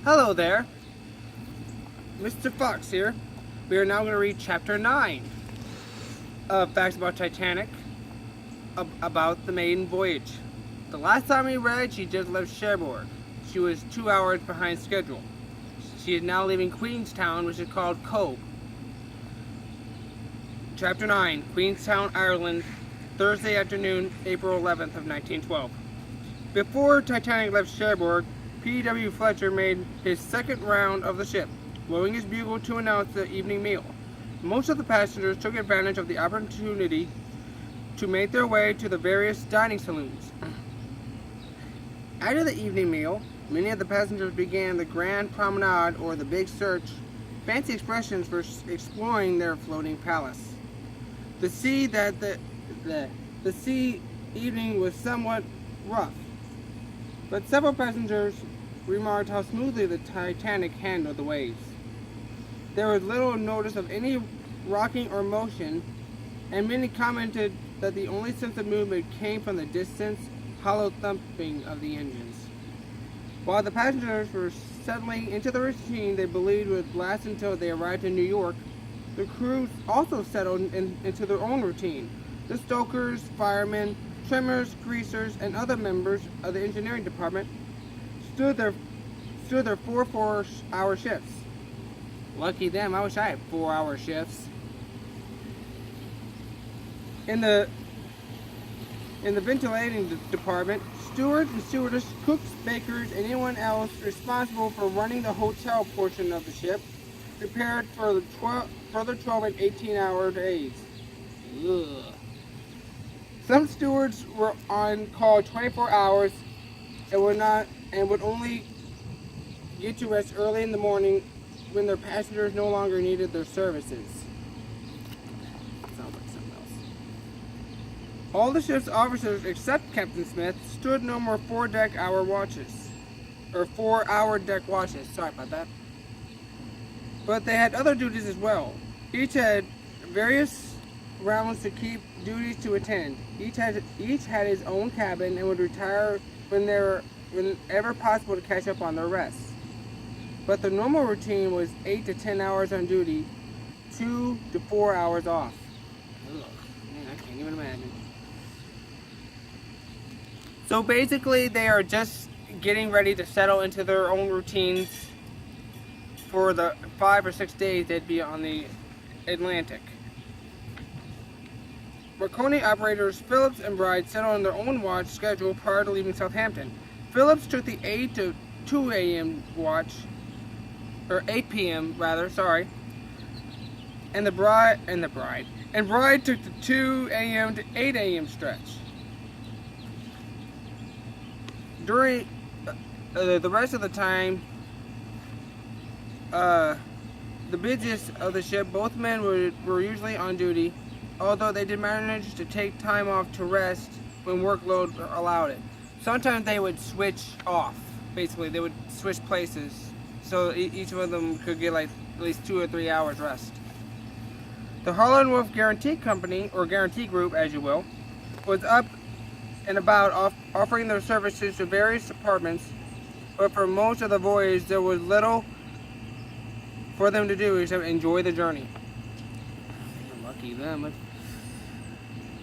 Hello there, Mr. Fox here. We are now going to read Chapter 9 of Facts About Titanic, about the maiden voyage. The last time we read, she just left Cherbourg. She was 2 hours behind schedule. She is now leaving Queenstown, which is called Cove. Chapter 9, Queenstown, Ireland, Thursday afternoon, April 11th of 1912. Before Titanic left Cherbourg, P.W. Fletcher made his second round of the ship, blowing his bugle to announce the evening meal. Most of the passengers took advantage of the opportunity to make their way to the various dining saloons. After the evening meal, many of the passengers began the grand promenade or the big search, fancy expressions for exploring their floating palace. The sea evening was somewhat rough, but several passengers remarked how smoothly the Titanic handled the waves. There was little notice of any rocking or motion, and many commented that the only sense of movement came from the distant, hollow thumping of the engines. While the passengers were settling into the routine they believed would last until they arrived in New York, the crews also settled into their own routine. The stokers, firemen, trimmers, greasers, and other members of the engineering department stood their 4 4-hour shifts. Lucky them, I wish I had 4-hour shifts. In the ventilating department, stewards and stewardess, cooks, bakers, and anyone else responsible for running the hotel portion of the ship prepared for the further 12 and 18-hour days. Ugh. Some stewards were on call 24 hours and would only get to rest early in the morning when their passengers no longer needed their services. Sounds like something else. All the ship's officers except Captain Smith stood no more 4-hour deck watches. Sorry about that. But they had other duties as well. Each had various rounds to keep, duties to attend. Each had his own cabin and would retire whenever possible to catch up on their rest. But the normal routine was 8 to 10 hours on duty, 2 to 4 hours off. Ugh, man, I can't even imagine. So basically, they are just getting ready to settle into their own routines for the 5 or 6 days they'd be on the Atlantic. Marconi operators Phillips and Bride settled on their own watch schedule prior to leaving Southampton. Phillips took the 8 to 2 a.m. watch, or 8 p.m. rather, sorry, and Bride took the 2 a.m. to 8 a.m. stretch. During the rest of the time, the busiest of the ship, both men were usually on duty, although they did manage to take time off to rest when workload allowed it. Sometimes they would switch off. Basically, they would switch places, so each of them could get like at least 2 or 3 hours rest. The Harland Wolff Guarantee Company, or Guarantee Group as you will, was up and about offering their services to various departments, but for most of the voyage there was little for them to do except enjoy the journey. Lucky them.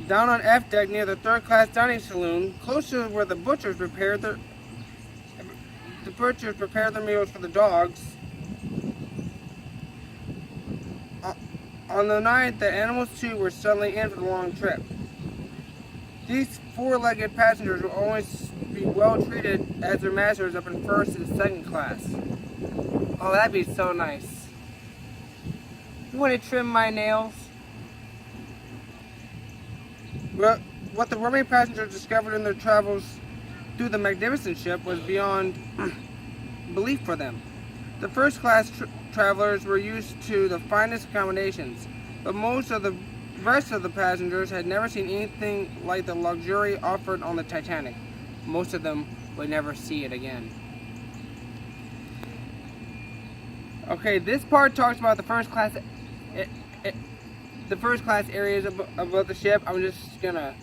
Down on F deck near the third-class dining saloon, close to where the butchers prepared their meals for the dogs. On the night, the animals too were suddenly in for the long trip. These 4-legged passengers will always be well treated as their masters up in first and second class. Oh, that'd be so nice. You want to trim my nails? Well, what the Roman passengers discovered in their travels through the magnificent ship was beyond belief for them. The first-class travelers were used to the finest accommodations, but most of the rest of the passengers had never seen anything like the luxury offered on the Titanic. Most of them would never see it again. Okay, this part talks about the first-class areas of the ship. I'm just gonna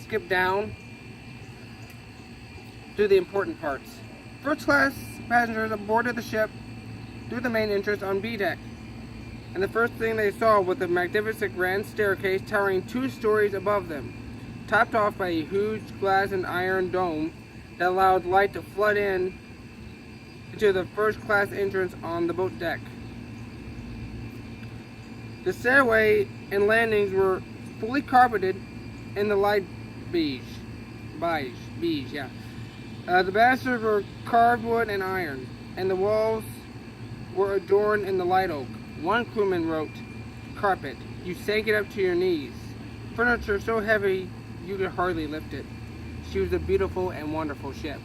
skip down through the important parts. first class passengers boarded the ship through the main entrance on B deck. And the first thing they saw was a magnificent grand staircase towering 2 stories above them, topped off by a huge glass and iron dome that allowed light to flood in into the first class entrance on the boat deck. The stairway and landings were fully carpeted in the light beige, yeah. The banisters were carved wood and iron, and the walls were adorned in the light oak. One crewman wrote, "Carpet, you sank it up to your knees. Furniture so heavy you could hardly lift it. She was a beautiful and wonderful ship."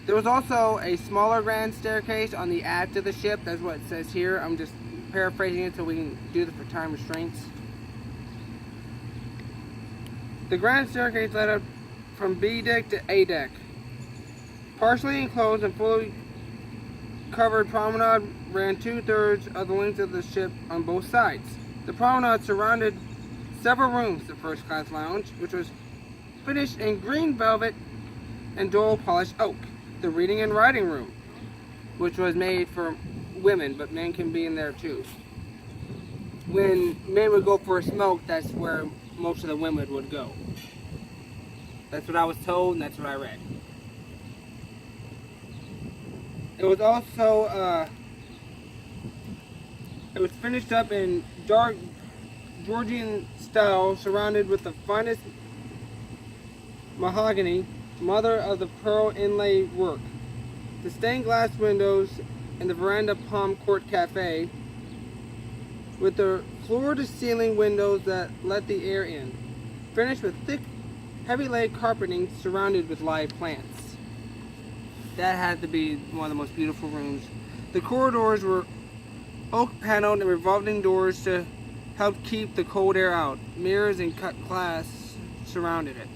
There was also a smaller grand staircase on the aft of the ship. That's what it says here. I'm just paraphrasing it so we can do this for time restraints. The grand staircase led up from B deck to A deck. Partially enclosed and fully covered promenade ran 2/3 of the length of the ship on both sides. The promenade surrounded several rooms. The first class lounge, which was finished in green velvet and dual polished oak. The reading and writing room, which was made for women, but men can be in there too. When men would go for a smoke, that's where most of the women would go. That's what I was told, and that's what I read. It was also, it was finished up in dark Georgian style, surrounded with the finest mahogany, mother of the pearl inlay work. The stained glass windows in the veranda Palm Court Cafe, with the floor-to-ceiling windows that let the air in, finished with thick, heavy-laid carpeting surrounded with live plants. That had to be one of the most beautiful rooms. The corridors were oak-paneled and revolving doors to help keep the cold air out. Mirrors and cut glass surrounded it.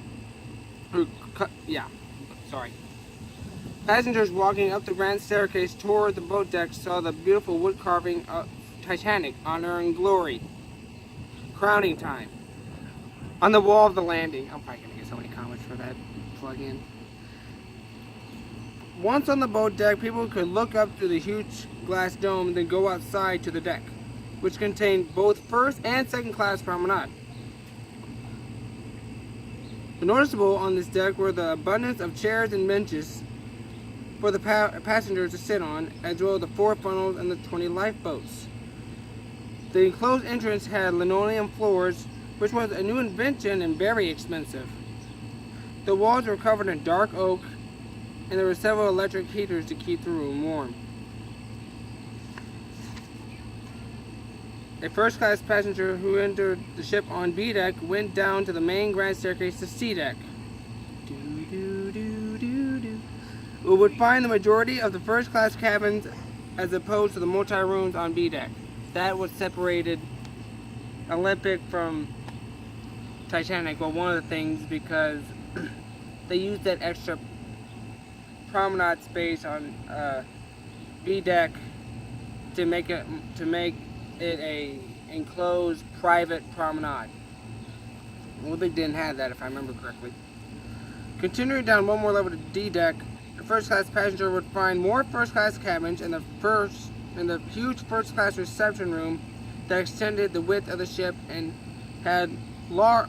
Passengers walking up the grand staircase toward the boat deck saw the beautiful wood carving of Titanic, Honor and Glory, Crowning Time, on the wall of the landing. I'm probably going to get so many comments for that plug-in. Once on the boat deck, people could look up through the huge glass dome and then go outside to the deck, which contained both first and second class promenade. Noticeable on this deck were the abundance of chairs and benches for the passengers to sit on, as well as the 4 funnels and the 20 lifeboats. The enclosed entrance had linoleum floors, which was a new invention and very expensive. The walls were covered in dark oak, and there were several electric heaters to keep the room warm. A first-class passenger who entered the ship on B deck went down to the main grand staircase to C deck. We would find the majority of the first-class cabins as opposed to the multi-rooms on B deck. That was separated Olympic from Titanic. Well, one of the things, because they used that extra promenade space on B deck to make it a enclosed private promenade. Olympic didn't have that, if I remember correctly. Continuing down one more level to D deck, the first class passenger would find more first class cabins in the huge first class reception room that extended the width of the ship and had large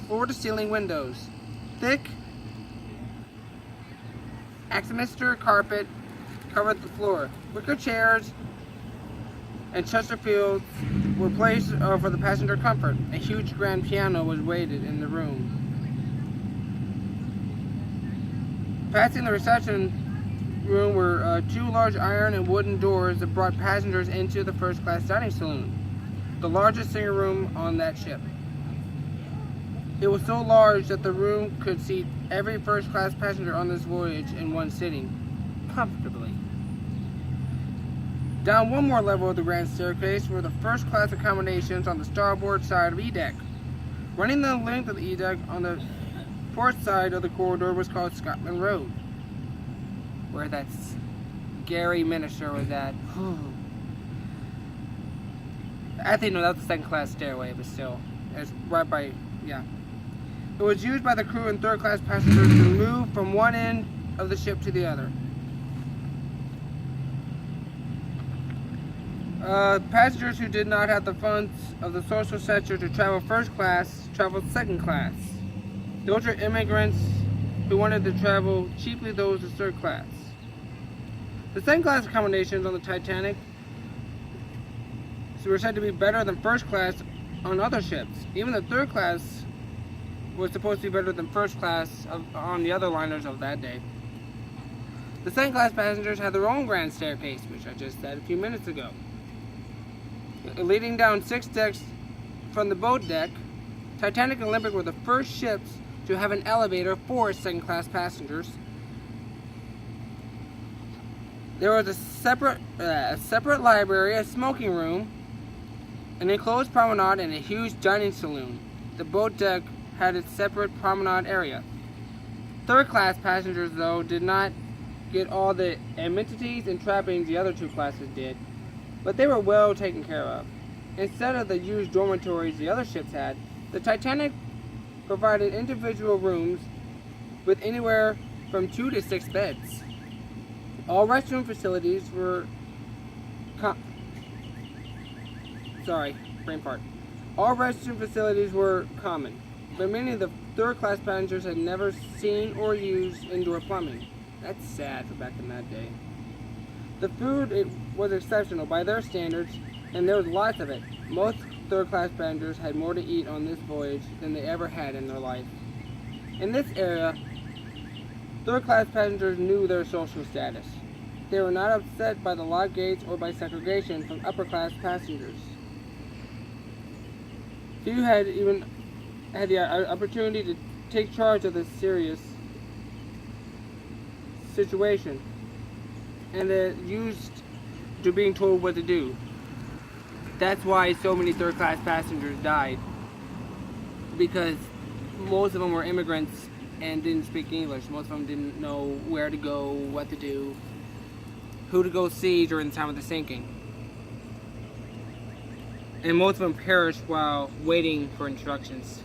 floor to ceiling windows. Thick Axminster carpet covered the floor. Wicker chairs and Chesterfields were placed for the passenger comfort. A huge grand piano was waited in the room. Passing the reception room were 2 large iron and wooden doors that brought passengers into the first class dining saloon, the largest single room on that ship. It was so large that the room could seat every first class passenger on this voyage in one sitting, comfortably. Down one more level of the grand staircase were the first class accommodations on the starboard side of E deck. Running the length of the E deck on the port side of the corridor was called Scotland Road, where that Gary minister was at. I think no, that was the second class stairway, but still, it's right by, yeah. It was used by the crew and third-class passengers to move from one end of the ship to the other. Passengers who did not have the funds of the social stature to travel first class traveled second class. Those were immigrants who wanted to travel cheaply, those of third class. The second class accommodations on the Titanic were said to be better than first class on other ships. Even the third class was supposed to be better than first class on the other liners of that day. The second class passengers had their own grand staircase, which I just said a few minutes ago, leading down 6 decks from the boat deck. Titanic and Olympic were the first ships to have an elevator for second class passengers. There was a separate library, a smoking room, an enclosed promenade, and a huge dining saloon. The boat deck had its separate promenade area. Third class passengers, though, did not get all the amenities and trappings the other two classes did, but they were well taken care of. Instead of the huge dormitories the other ships had, the Titanic provided individual rooms with anywhere from 2 to 6 beds. All restroom facilities were All restroom facilities were common, but many of the third-class passengers had never seen or used indoor plumbing. That's sad for back in that day. The food was exceptional by their standards, and there was lots of it. Most third-class passengers had more to eat on this voyage than they ever had in their life. In this area, third-class passengers knew their social status. They were not upset by the locked gates or by segregation from upper-class passengers. Few had even had the opportunity to take charge of this serious situation, and they're used to being told what to do. That's why so many third-class passengers died, because most of them were immigrants and didn't speak English. Most of them didn't know where to go, what to do, who to go see during the time of the sinking. And most of them perished while waiting for instructions.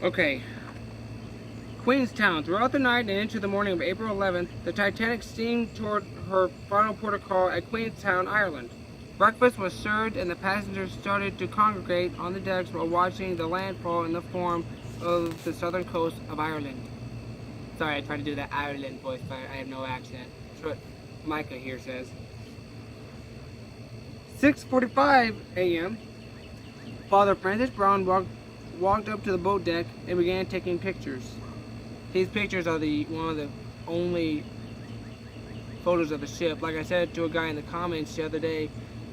Okay. Queenstown. Throughout the night and into the morning of April 11th, the Titanic steamed toward her final port of call at Queenstown, Ireland. Breakfast was served and the passengers started to congregate on the decks while watching the landfall in the form of the southern coast of Ireland. Sorry, I tried to do that Ireland voice, but I have no accent. That's what Micah here says. 6:45 a.m. Father Francis Brown walked up to the boat deck and began taking pictures. These pictures are one of the only photos of the ship. Like I said to a guy in the comments the other day,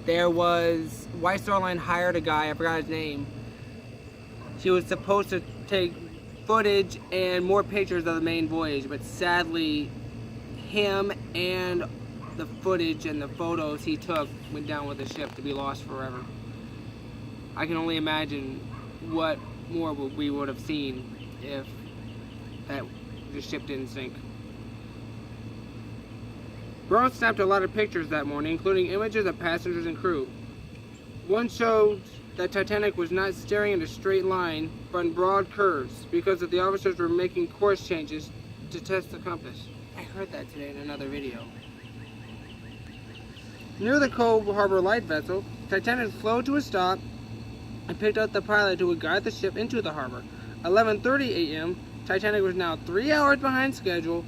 there was White Star Line hired a guy, I forgot his name. She was supposed to take footage and more pictures of the main voyage, but sadly him and the footage and the photos he took went down with the ship to be lost forever. I can only imagine what more we would have seen if the ship didn't sink. Brown snapped a lot of pictures that morning, including images of passengers and crew. One showed that Titanic was not steering in a straight line, but in broad curves, because the officers were making course changes to test the compass. I heard that today in another video. Near the Cove Harbor light vessel, Titanic slowed to a stop and picked up the pilot who would guide the ship into the harbor. 11:30 a.m., Titanic was now 3 hours behind schedule,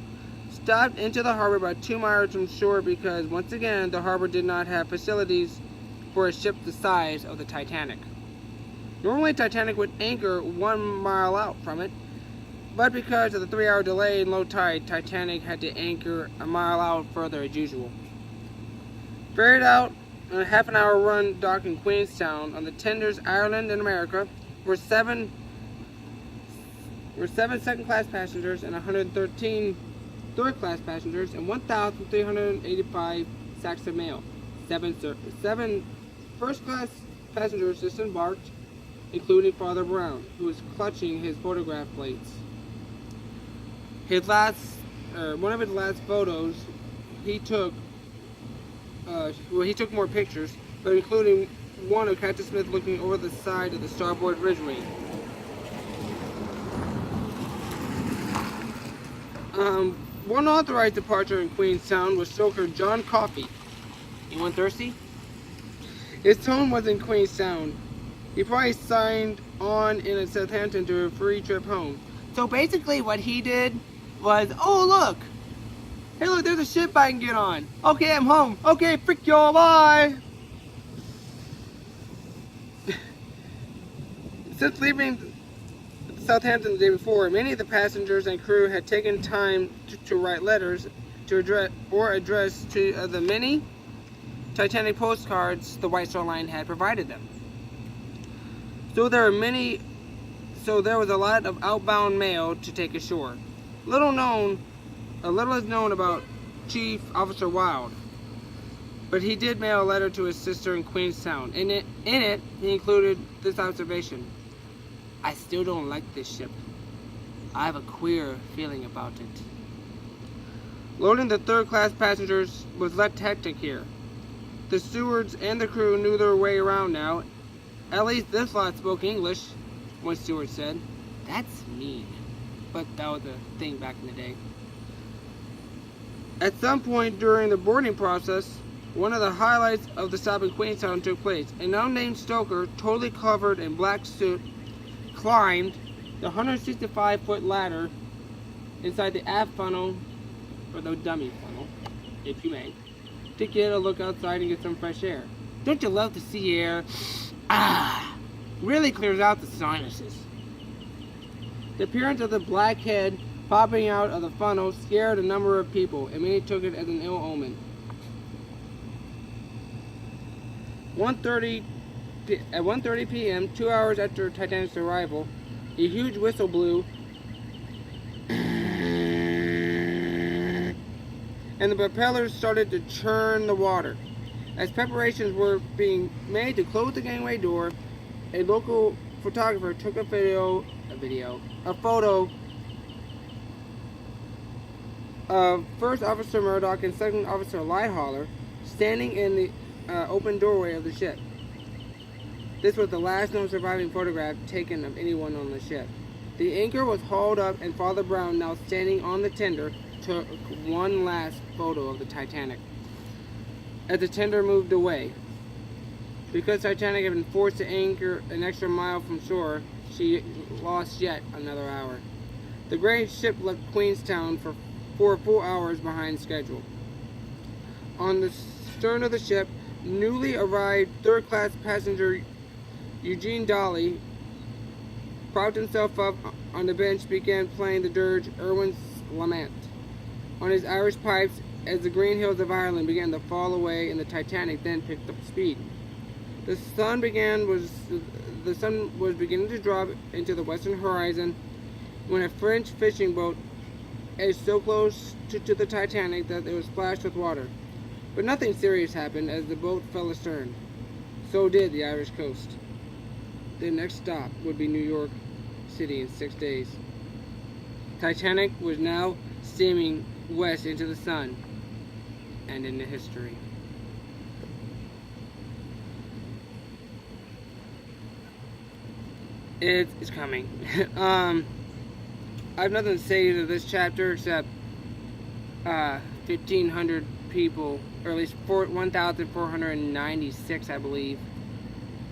stopped into the harbor about 2 miles from shore because, once again, the harbor did not have facilities for a ship the size of the Titanic. Normally, Titanic would anchor 1 mile out from it, but because of the 3-hour delay in low tide, Titanic had to anchor a mile out further as usual. Ferried out on a half-an-hour run dock in Queenstown on the tenders Ireland and America were seven second-class passengers and 113 third-class passengers and 1,385 sacks of mail. Seven first-class passengers disembarked, including Father Brown, who was clutching his photograph plates. One of his last photos, he took more pictures, but including one of Captain Smith looking over the side of the starboard ridgeway. One authorized departure in Queenstown was stoker John Coffey. Anyone thirsty? His tone was in Queenstown. He probably signed on in Southampton to a free trip home. So basically what he did was, oh look! Hey look, there's a ship I can get on. Okay, I'm home. Okay, freak y'all, bye! Since leaving Southampton the day before, many of the passengers and crew had taken time to write letters to address to the many Titanic postcards the White Star Line had provided them. So there was a lot of outbound mail to take ashore. Little is known about Chief Officer Wilde, but he did mail a letter to his sister in Queenstown. In it, he included this observation: "I still don't like this ship. I have a queer feeling about it." Loading the third-class passengers was less hectic here. The stewards and the crew knew their way around now. At least this lot spoke English, one steward said. That's mean, but that was a thing back in the day. At some point during the boarding process, one of the highlights of the stop in Queenstown took place. An unnamed stoker, totally covered in black suit, climbed the 165-foot ladder inside the aft funnel, or the dummy funnel, if you may, to get a look outside and get some fresh air. Don't you love the sea air? Really clears out the sinuses. The appearance of the black head popping out of the funnel scared a number of people, and many took it as an ill omen. At 1:30 p.m., 2 hours after Titanic's arrival, a huge whistle blew, and the propellers started to churn the water. As preparations were being made to close the gangway door, a local photographer took a photo of First Officer Murdoch and Second Officer Lighthauler standing in the open doorway of the ship. This was the last known surviving photograph taken of anyone on the ship. The anchor was hauled up, and Father Brown, now standing on the tender, took one last photo of the Titanic. As the tender moved away, because Titanic had been forced to anchor an extra mile from shore, she lost yet another hour. The great ship left Queenstown for 4 full hours behind schedule. On the stern of the ship, newly arrived third-class passenger Eugene Dolly propped himself up on the bench, began playing the dirge Irwin's Lament on his Irish pipes as the green hills of Ireland began to fall away and the Titanic then picked up speed. The sun was beginning to drop into the western horizon when a French fishing boat edged so close to the Titanic that it was splashed with water. But nothing serious happened as the boat fell astern. So did the Irish coast. The next stop would be New York City in 6 days. Titanic was now steaming west into the sun and into history. It's coming. I have nothing to say to this chapter except 1,500 people, or at least 1,496, I believe,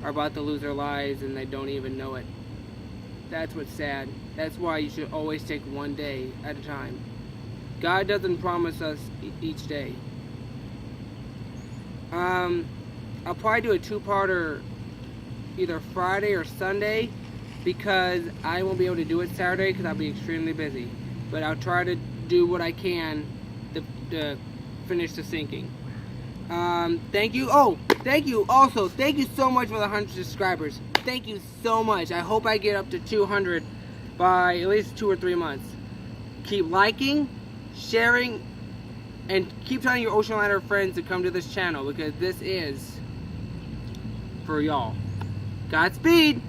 are about to lose their lives and they don't even know it. That's what's sad. That's why you should always take one day at a time. God doesn't promise us each day. I'll probably do a two-parter either Friday or Sunday because I won't be able to do it Saturday because I'll be extremely busy. But I'll try to do what I can to finish the sinking. Thank you. Oh, thank you. Also, thank you so much for the 100 subscribers. Thank you so much. I hope I get up to 200 by at least 2 or 3 months. Keep liking, sharing, and keep telling your ocean liner friends to come to this channel because this is for y'all. Godspeed.